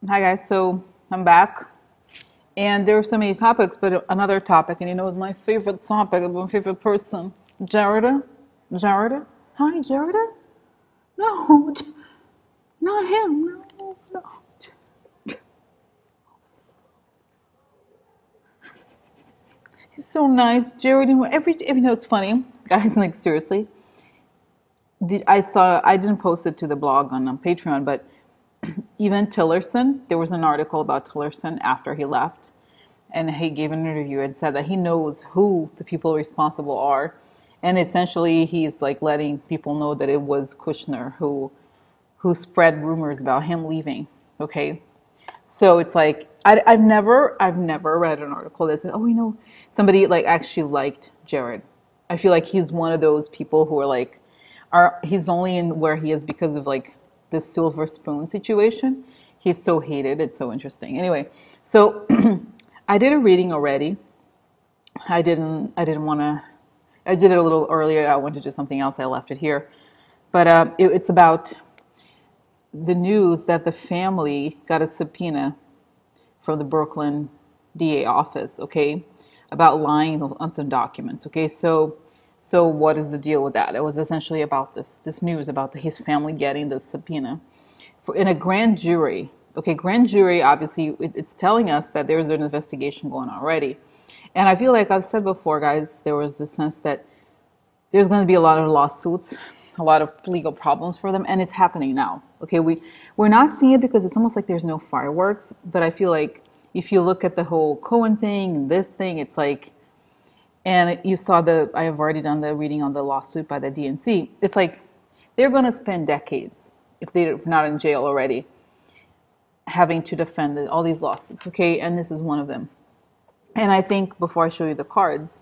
Hi guys, so I'm back, and there are so many topics, but another topic, and it's my favorite topic, my favorite person, Jareda. Jareda? Hi, Jareda? No, not him. No, no. He's so nice, Jared. It's funny, guys. Like seriously, I didn't post it to the blog on Patreon, but even Tillerson, there was an article about Tillerson after he left, and he gave an interview and said that he knows who the people responsible are, and essentially he's like letting people know that it was Kushner who spread rumors about him leaving. Okay, so it's like I've never read an article that said, oh, somebody like actually liked Jared. I feel like he's one of those people who are like, he's only in where he is because of like this silver spoon situation. He's so hated. It's so interesting. Anyway, so I did a reading already. I didn't want to. I did it a little earlier. I wanted to do something else. I left it here, but it's about the news that the family got a subpoena from the Brooklyn DA office, okay, about lying on some documents, okay. So what is the deal with that? It was essentially about this news about his family getting the subpoena in a grand jury. Okay, grand jury, obviously, it's telling us that there's an investigation going on already. And I feel like I've said before, guys, there was this sense that there's going to be a lot of lawsuits, a lot of legal problems for them, and it's happening now. Okay, we're not seeing it because it's almost like there's no fireworks, but I feel like if you look at the whole Cohen thing and this thing, it's like, and you saw I have already done the reading on the lawsuit by the DNC. It's like they're going to spend decades, if they're not in jail already, having to defend all these lawsuits. Okay, and this is one of them. And I think before I show you the cards,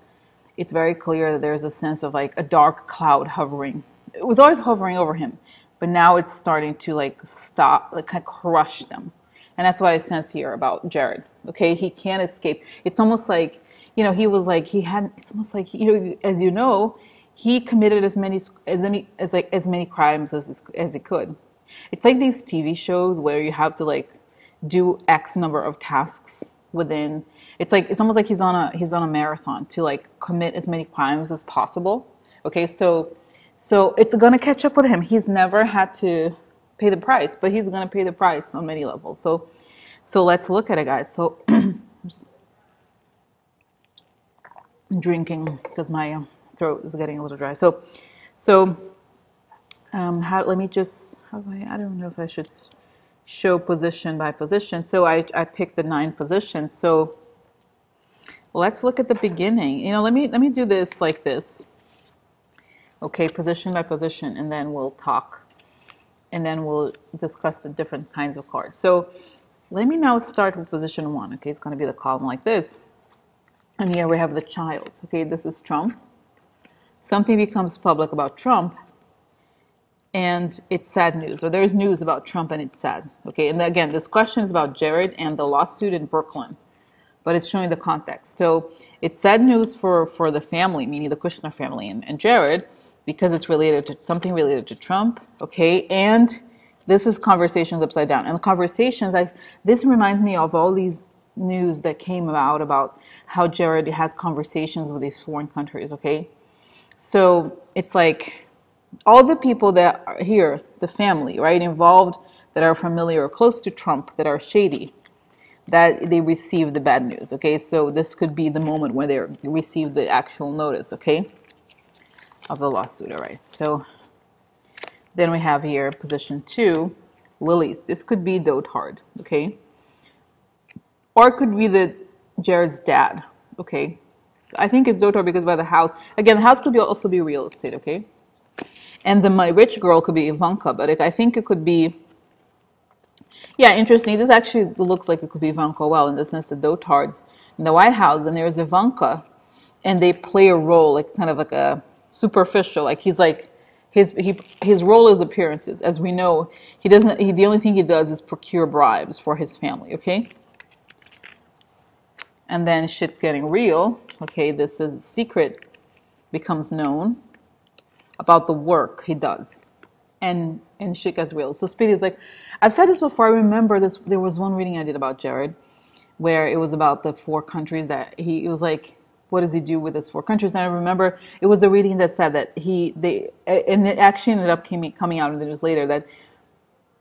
it's very clear that there's a sense of like a dark cloud hovering. It was always hovering over him, but now it's starting to like stop, like kind of crush them. And that's what I sense here about Jared. Okay, he can't escape. It's almost like, he was like it's almost like as you know, he committed as many crimes as he could. It's like these TV shows where you have to like do X number of tasks within. It's almost like he's on a marathon to like commit as many crimes as possible. Okay, so it's gonna catch up with him. He's never had to pay the price, but he's gonna pay the price on many levels. So let's look at it, guys. So I'm just drinking because my throat is getting a little dry. So let me just, I don't know if I should show position by position. So I picked the 9 positions. So let's look at the beginning. Let me do this like this. Okay, position by position, and then we'll talk, and then we'll discuss the different kinds of cards. So let me now start with position 1. Okay, it's going to be the column like this. And here we have the child. Okay, this is Trump. Something becomes public about Trump, and it's sad news, or there's news about Trump and it's sad. Okay, and again, this question is about Jared and the lawsuit in Brooklyn, but it's showing the context. So it's sad news for the family, meaning the Kushner family and Jared, because it's related to something related to Trump. Okay, and this is conversations upside down. And the conversations, this reminds me of all these news that came about how Jared has conversations with these foreign countries. Okay, so it's like all the people that are here, the family, right, involved, that are familiar or close to Trump, that are shady, that they receive the bad news. Okay, so this could be the moment when they receive the actual notice, okay, of the lawsuit. All right, so then we have here position 2, lilies. This could be Dotard, okay, or it could be Jared's dad. Okay, I think it's Dotard because by the house, again, the house could also be real estate. Okay, and my rich girl could be Ivanka, but I think it could be, yeah, interesting. This actually looks like it could be Ivanka well, in the sense that Dotard's in the White House and there's Ivanka, and they play a role like kind of like a superficial, like he's like his role is appearances. As we know, the only thing he does is procure bribes for his family. Okay, and then shit's getting real. Okay, this is secret becomes known about the work he does. and shit gets real. So Speedy is like, I've said this before. I remember this. There was one reading I did about Jared, where it was about the 4 countries that it was like, what does he do with his 4 countries? And I remember it was the reading that said that and it actually ended up coming out in the news later that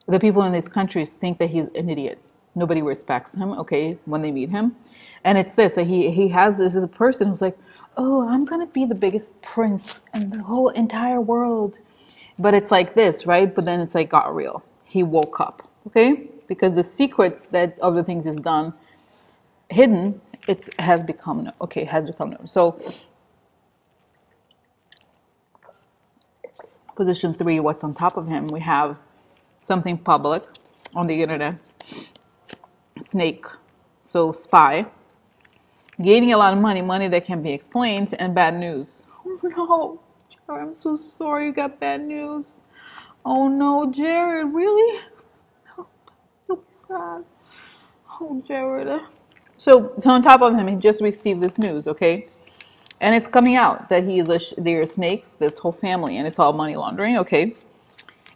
the people in these countries think that he's an idiot. Nobody respects him, okay, when they meet him. And it's this, that he has this as a person who's like, oh, I'm going to be the biggest prince in the whole entire world. But it's like this, right? But then it's like got real. He woke up, okay? Because the secrets that of the things he's done, hidden, has become known. So position 3, what's on top of him? We have something public on the internet. Snake, so spy, gaining a lot of money that can be explained, and bad news. Oh no, Jared, I'm so sorry you got bad news. Oh no, Jared, really? Oh, you'll be sad. Oh, Jared. So on top of him, he just received this news, okay? And it's coming out that there are snakes, this whole family, and it's all money laundering, okay?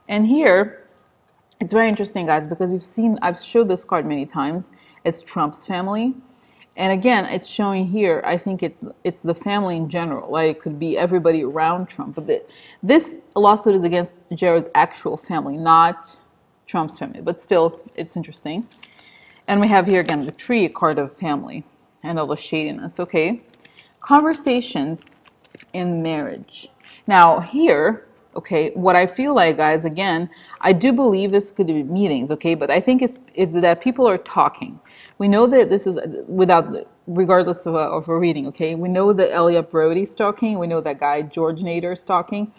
And here, it's very interesting, guys, because I've showed this card many times. It's Trump's family. And again, it's showing here, I think it's the family in general. Like, it could be everybody around Trump. But this lawsuit is against Jared's actual family, not Trump's family. But still, it's interesting. And we have here, again, the tree, a card of family and all the shadiness, okay? Conversations in marriage. Now, here, okay, what I feel like, guys, again, I do believe this could be meetings, okay, but I think it's that people are talking. We know that this is regardless of a reading, okay? We know that Elliot Brody's talking. We know that guy George Nader is talking.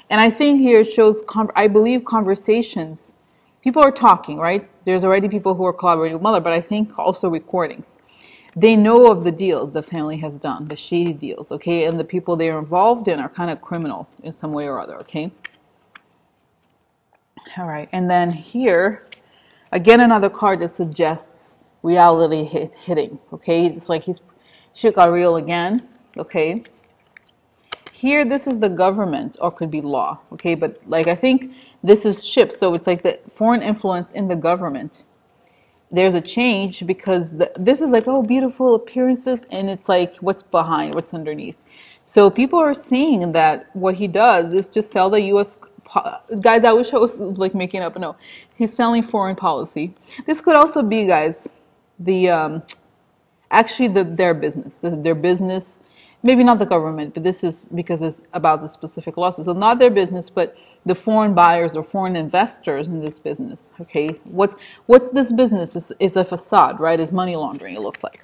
And I think here it shows, I believe conversations, people are talking, right? There's already people who are collaborating with Mueller, but I think also recordings. They know of the deals the family has done, the shady deals, okay? And the people they are involved in are kind of criminal in some way or other, okay? All right, and then here, again, another card that suggests reality hitting, okay? It's like shit got real again, okay? Here, this is the government, or could be law, okay? But like, I think this is ship, so it's like the foreign influence in the government. There's a change because this is like, oh, beautiful appearances, and it's like, what's behind, what's underneath. So people are seeing that what he does is to sell the U.S. Guys, I wish I was like making up. No, he's selling foreign policy. This could also be, guys, their business. Their business, maybe not the government, but this is because it's about the specific lawsuit. So not their business, but the foreign buyers or foreign investors in this business. Okay, what's this business? Is a facade, right? Is money laundering? It looks like.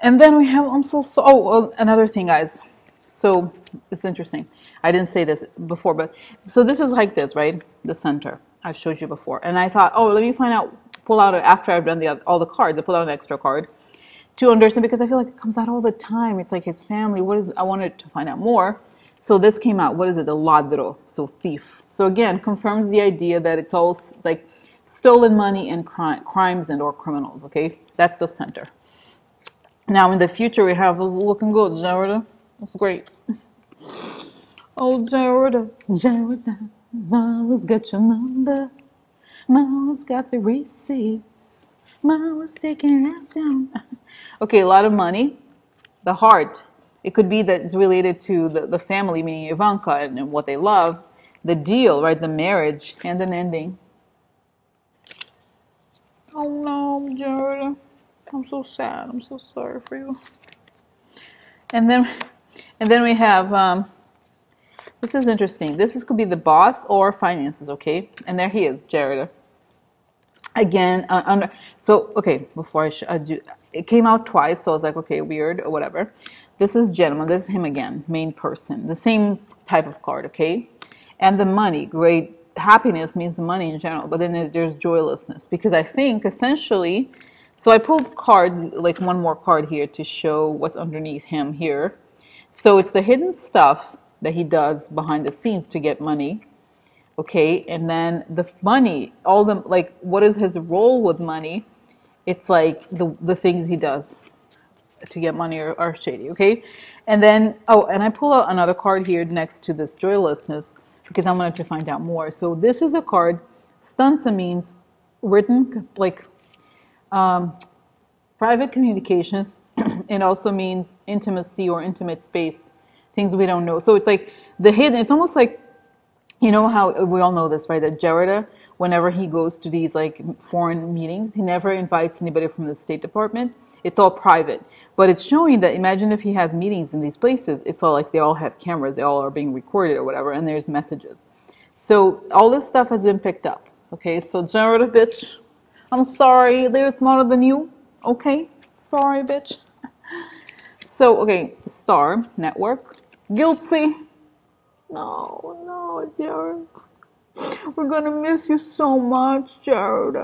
And then we have another thing, guys. So it's interesting. I didn't say this before, but so this is like this, right? The center. I've showed you before, and I thought, oh, let me pull out after I've done all the cards. I pull out an extra card to understand, because I feel like it comes out all the time. It's like his family. I wanted to find out more. So this came out. What is it? The ladro, so thief. So again, confirms the idea that it's all like stolen money and crimes and or criminals. Okay, that's the center. Now in the future we have looking good, Jareda. That's great. Oh, Jareda, Mama's got your number. Mama's got the receipts. Mama's taking your ass down. Okay, a lot of money. The heart. It could be that it's related to the family, meaning Ivanka and what they love. The deal, right? The marriage and an ending. Oh no, Jareda. I'm so sad. I'm so sorry for you. And then we have, this is interesting. This could be the boss or finances, okay? And there he is, Jareda. Again, okay, before I do, it came out twice, so I was like, okay, weird or whatever. This is gentleman. This is him again, main person. The same type of card, okay? And the money, great happiness means money in general, but then there's joylessness, because I think essentially, so I pulled cards, like one more card here to show what's underneath him here. So it's the hidden stuff that he does behind the scenes to get money. Okay, and then the money, like, what is his role with money? It's like the things he does to get money are shady, okay? And then, and I pull out another card here next to this joylessness, because I wanted to find out more. So this is a card. Stanza means written, like private communications. It also means intimacy or intimate space, things we don't know. So it's like the hidden, it's almost like, you know how we all know this, right? That Jareda, whenever he goes to these like foreign meetings, he never invites anybody from the State Department. It's all private. But it's showing that, imagine if he has meetings in these places, it's all like they all have cameras, they all are being recorded or whatever, and there's messages. So all this stuff has been picked up. Okay, so Jareda, bitch, I'm sorry, they're smarter than you. Okay, sorry, bitch. So, okay, Star, Network, guilty. No, Jared. We're gonna miss you so much, Jared.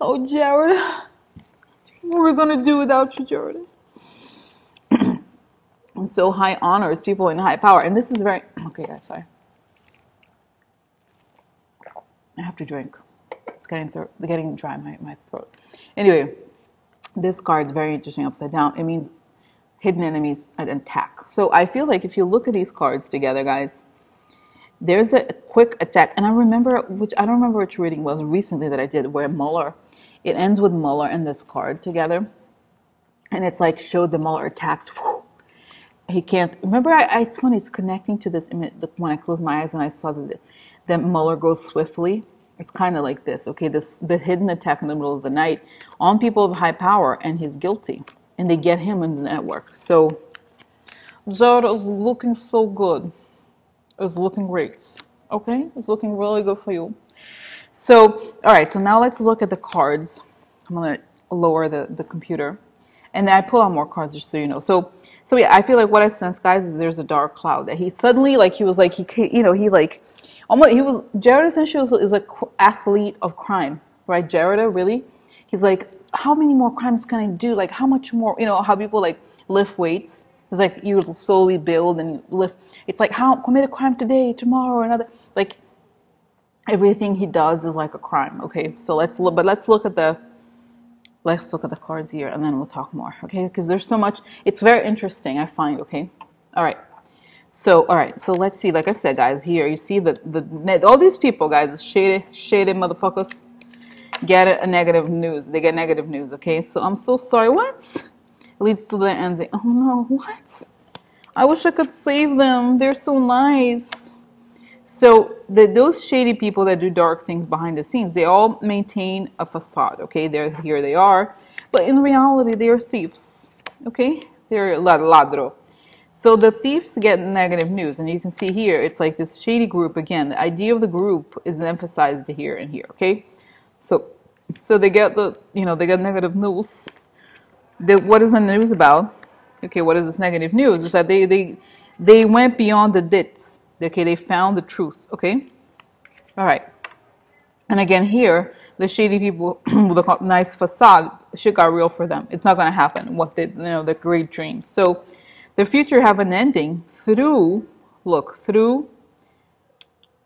Oh, Jared. What are we gonna do without you, Jared? And so high honors, people in high power. And this is very... Okay, guys, sorry. I have to drink. It's getting dry in my throat. Anyway, this card is very interesting upside down. It means hidden enemies and attack. So I feel like if you look at these cards together, guys, there's a quick attack. And I don't remember which reading was recently that I did where Mueller, it ends with Mueller and this card together. And it's like showed the Mueller attacks. He can't, remember, it's funny, it's connecting to this image. When I closed my eyes and I saw that Mueller goes swiftly. It's kind of like this, okay? The hidden attack in the middle of the night on people of high power, and he's guilty. And they get him in the network. So, Jareda is looking so good. It's looking great. Okay? It's looking really good for you. So, all right. So now let's look at the cards. I'm going to lower the computer. And then I pull out more cards just so you know. So yeah, I feel like what I sense, guys, is there's a dark cloud. That he suddenly, Jareda essentially is an athlete of crime. Right? Jareda, really? He's like, how many more crimes can I do? Like, how much more, how people like lift weights. It's like you slowly build and lift. It's like, how commit a crime today, tomorrow, another. Like, everything he does is like a crime. Okay, so let's look at the cards here, and then we'll talk more. Okay, because there's so much. It's very interesting, I find. Okay, all right. So let's see. Like I said, guys, here you see all these people, guys, the shady motherfuckers. Get a negative news. They get negative news, okay? So I'm so sorry. What? Leads to the ending. Oh no, what? I wish I could save them. They're so nice. So those shady people that do dark things behind the scenes, they all maintain a facade, okay? Here they are. But in reality, they are thieves, okay? They're ladro. So the thieves get negative news. And you can see here, it's like this shady group. Again, the idea of the group is emphasized here and here, okay? So they get they get negative news. What is the news about? Okay, what is this negative news? Is that they went beyond the dits. Okay, they found the truth. Okay, all right. And again, here the shady people with a nice facade, shit got real for them. It's not going to happen. The great dreams. So the future have an ending through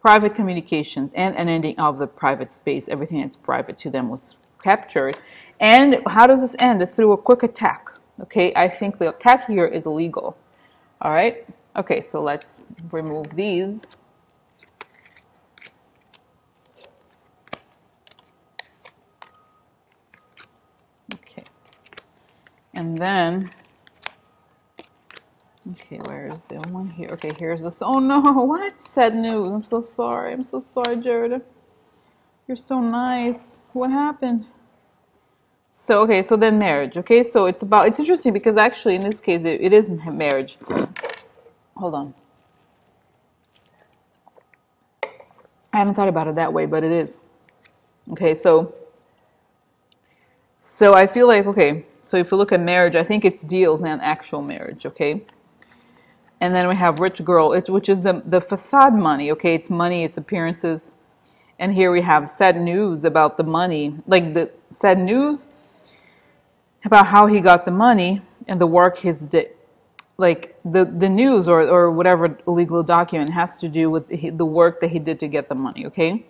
private communications and an ending of the private space. Everything that's private to them was captured. And how does this end? Through a quick attack. Okay, I think the attack here is illegal. All right. Okay, so let's remove these. Okay. And then, okay, where's the one here? Okay, here's this. Oh no, what? Sad news. I'm so sorry. I'm so sorry, Jareda. You're so nice. What happened? So, okay, so then marriage. Okay, so it's interesting because actually in this case, it is marriage. Hold on. I haven't thought about it that way, but it is. Okay, so I feel like, okay, so if you look at marriage, I think it's deals and actual marriage, okay? And then we have rich girl, which is the facade money, okay? It's money, it's appearances. And here we have sad news about the money, like the sad news about how he got the money and the work he's did. Like the news or whatever legal document has to do with the work that he did to get the money, okay?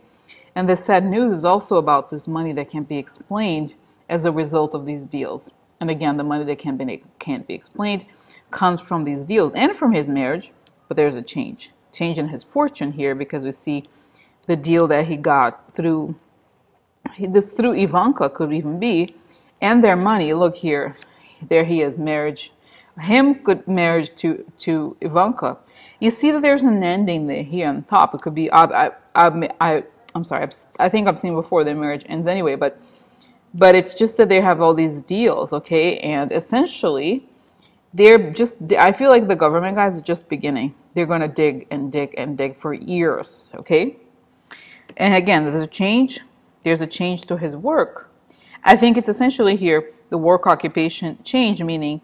And the sad news is also about this money that can't be explained as a result of these deals. And again, the money that can't be explained comes from these deals and from his marriage, but there's a change in his fortune here, because we see the deal that he got through this, through Ivanka could even be, and their money. Look here, there he is, marriage, him good marriage to Ivanka. You see that there's an ending there here on top. It could be I'm sorry, I think I've seen before their marriage ends anyway, but it's just that they have all these deals, okay, and essentially they're just, I feel like the government guys are just beginning. They're going to dig and dig and dig for years, okay? And again, there's a change to his work. I think it's essentially here the work occupation change, meaning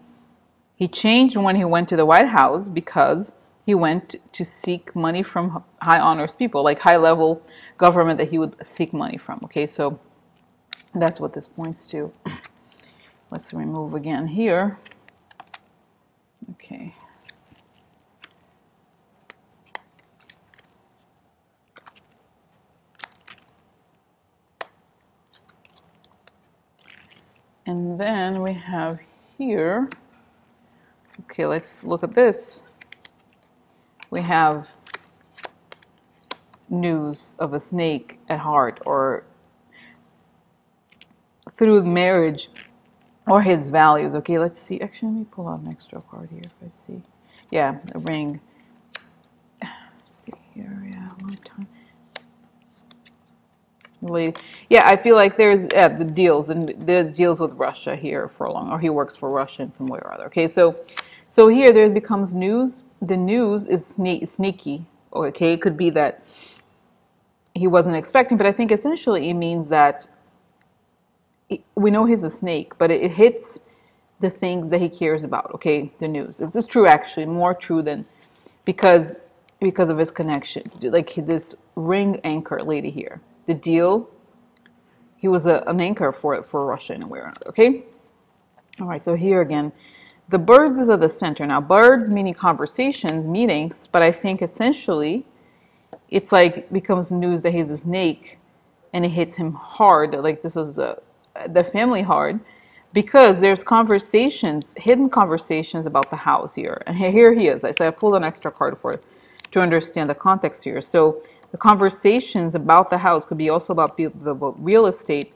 he changed when he went to the White House because he went to seek money from high honors people, like high level government that he would seek money from, okay? So that's what this points to. Let's remove again here. Okay. And then we have here, okay, let's look at this. We have news of a snake at heart, or through marriage, or his values. Okay, let's see. Actually, let me pull out an extra card here if I see. Yeah, the ring. Let's see here, yeah, one time. Yeah, I feel like there's the deals, and the deals with Russia here for a long, or he works for Russia in some way or other. Okay, so here there becomes news. The news is sneaky. Okay, it could be that he wasn't expecting, but I think essentially it means that we know he's a snake, but it hits the things that he cares about. Okay, the news. This is true, actually, more true than because of his connection, like this ring anchor lady here. The deal, he was an anchor for Russia in a way or another, okay? All right, so here again, the birds is at the center. Now, birds meaning conversations, meetings, but I think essentially it's like becomes news that he's a snake and it hits him hard, like this is the family hard, because there's conversations, hidden conversations about the house here. And here he is. So I pulled an extra card for it to understand the context here. So the conversations about the house could be also about real estate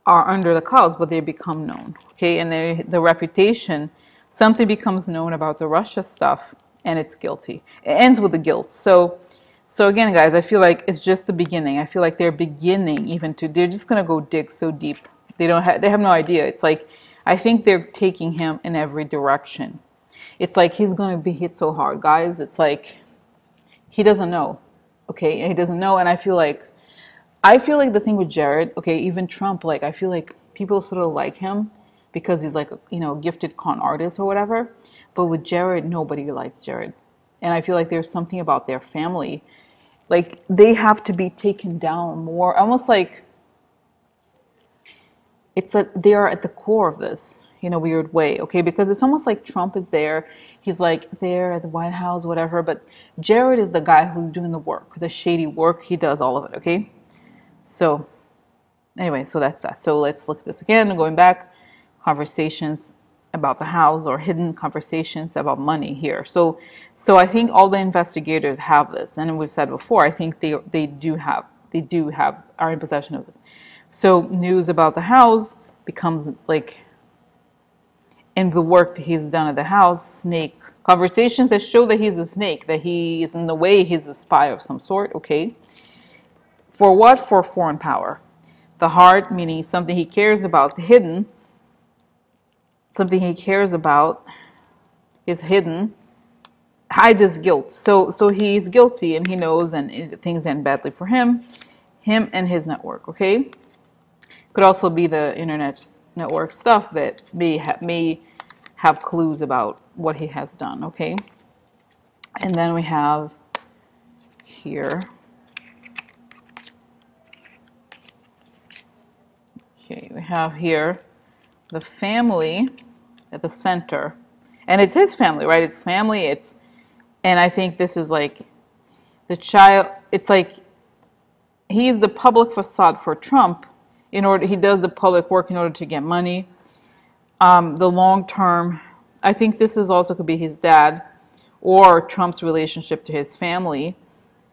are under the clouds, but they become known. Okay, and the reputation, something becomes known about the Russia stuff, and it's guilty. It ends with the guilt. So again, guys, I feel like it's just the beginning. I feel like they're beginning they're just gonna go dig so deep. They have no idea. It's like, I think they're taking him in every direction. It's like he's gonna be hit so hard, guys. It's like he doesn't know. Okay, he doesn't know, and I feel like the thing with Jared, okay, even Trump, like I feel like people sort of like him because he's like, gifted con artist or whatever. But with Jared, nobody likes Jared. And I feel like there's something about their family, like they have to be taken down more, almost like they are at the core of this in a weird way, okay? Because it's almost like Trump is there, he's like there at the White House, whatever, but Jared is the guy who's doing the work, the shady work. He does all of it, okay? So anyway, so that's that. So let's look at this again, going back, conversations about the house or hidden conversations about money here. So I think all the investigators have this, and we've said before, I think they do have are in possession of this. So news about the house becomes like, in the work that he's done at the house, snake conversations that show that he's a snake, that he is in the way, he's a spy of some sort, okay? For what? For foreign power. The heart, meaning something he cares about, the hidden, something he cares about is hidden, hides his guilt. So he's guilty and he knows, and things end badly for him and his network, okay? Could also be the internet network stuff that may have clues about what he has done, okay? And then we have here, okay, we have here the family at the center, and it's his family, right? It's family. And I think this is like the child. It's like he's the public facade for Trump. He does the public work in order to get money. The long term I think this is also could be his dad or Trump's relationship to his family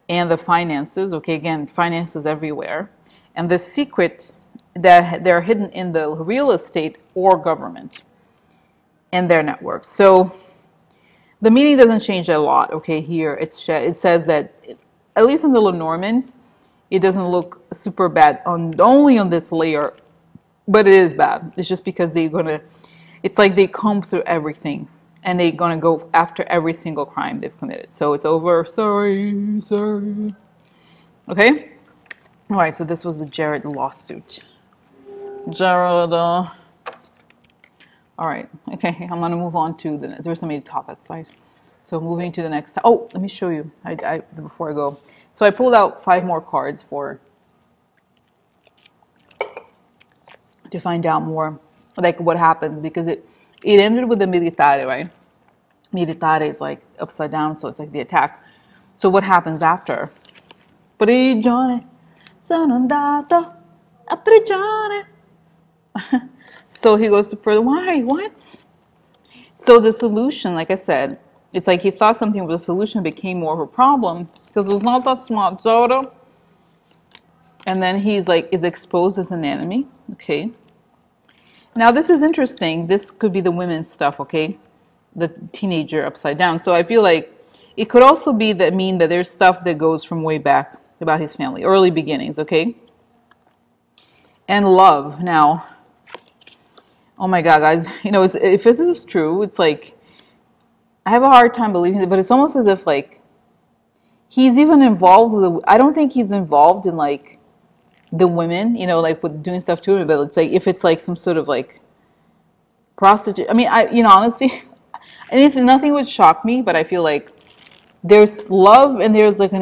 and the finances. Okay, again, finances everywhere. And the secret that they're hidden in the real estate or government and their networks. So the meaning doesn't change a lot. Okay, here it says that at least in the Lenormands, it doesn't look super bad on only on this layer, but it is bad. It's just because they're gonna. It's like they comb through everything, and they're gonna go after every single crime they've committed. So it's over. Sorry, sorry. Okay. All right. So this was the Jareda lawsuit. Jareda. All right. Okay. I'm gonna move on to the. There's so many topics, right? So moving to the next. Oh, let me show you. Before I go. So I pulled out 5 more cards to find out more, like what happens, because it ended with the militare, right? Militare is like upside down, so it's like the attack. So what happens after? Prigione, sono andato a prigione. So he goes to prison. Why? What? So the solution, like I said, it's like he thought something was a solution, became more of a problem because it was not that smart, Zoro. And then he's like is exposed as an enemy. Okay. Now this is interesting. This could be the women's stuff. Okay, the teenager upside down. So I feel like it could also be that that there's stuff that goes from way back about his family, early beginnings. Okay. And love. Now, oh my God, guys, if this is true, it's like I have a hard time believing it, but it's almost as if like he's even involved with I don't think he's involved in like the women, like with doing stuff to him, but it's like if it's like some sort of like prostitute. I mean, honestly, nothing would shock me, but I feel like there's love and there's like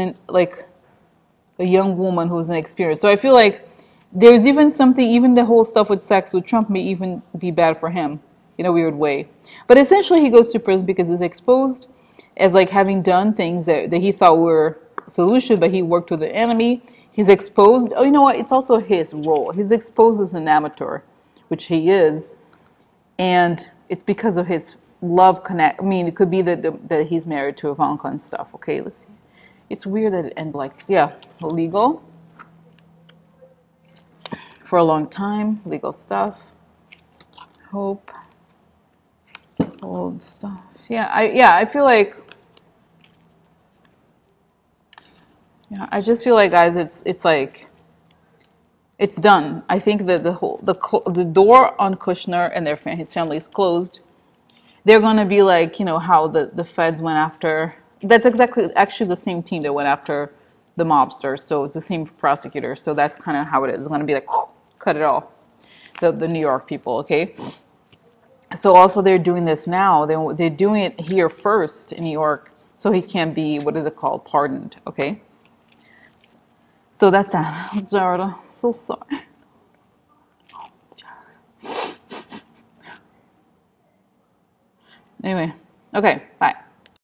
a young woman who's inexperienced. So I feel like there's even something, even the whole stuff with sex with Trump may even be bad for him in a weird way. But essentially, he goes to prison because he's exposed as like having done things that he thought were a solution, but he worked with the enemy. He's exposed. Oh, you know what? It's also his role. He's exposed as an amateur, which he is, and it's because of his love connect. I mean, it could be that he's married to Ivanka and stuff. Okay, let's see. It's weird that it ends like this. Yeah, legal for a long time, legal stuff. Hope, old stuff. Yeah, I feel like. Yeah, I just feel like, guys, it's like it's done. I think that the door on Kushner and his family is closed. They're gonna be like how the feds went after. That's actually the same team that went after the mobsters. So it's the same prosecutor. So that's kind of how it is. It's gonna be like cut it off. The New York people, okay. So also they're doing this now. They're doing it here first in New York, so he can't be what is it called pardoned, okay. So that's that. Jareda, so sorry. Anyway, okay, bye.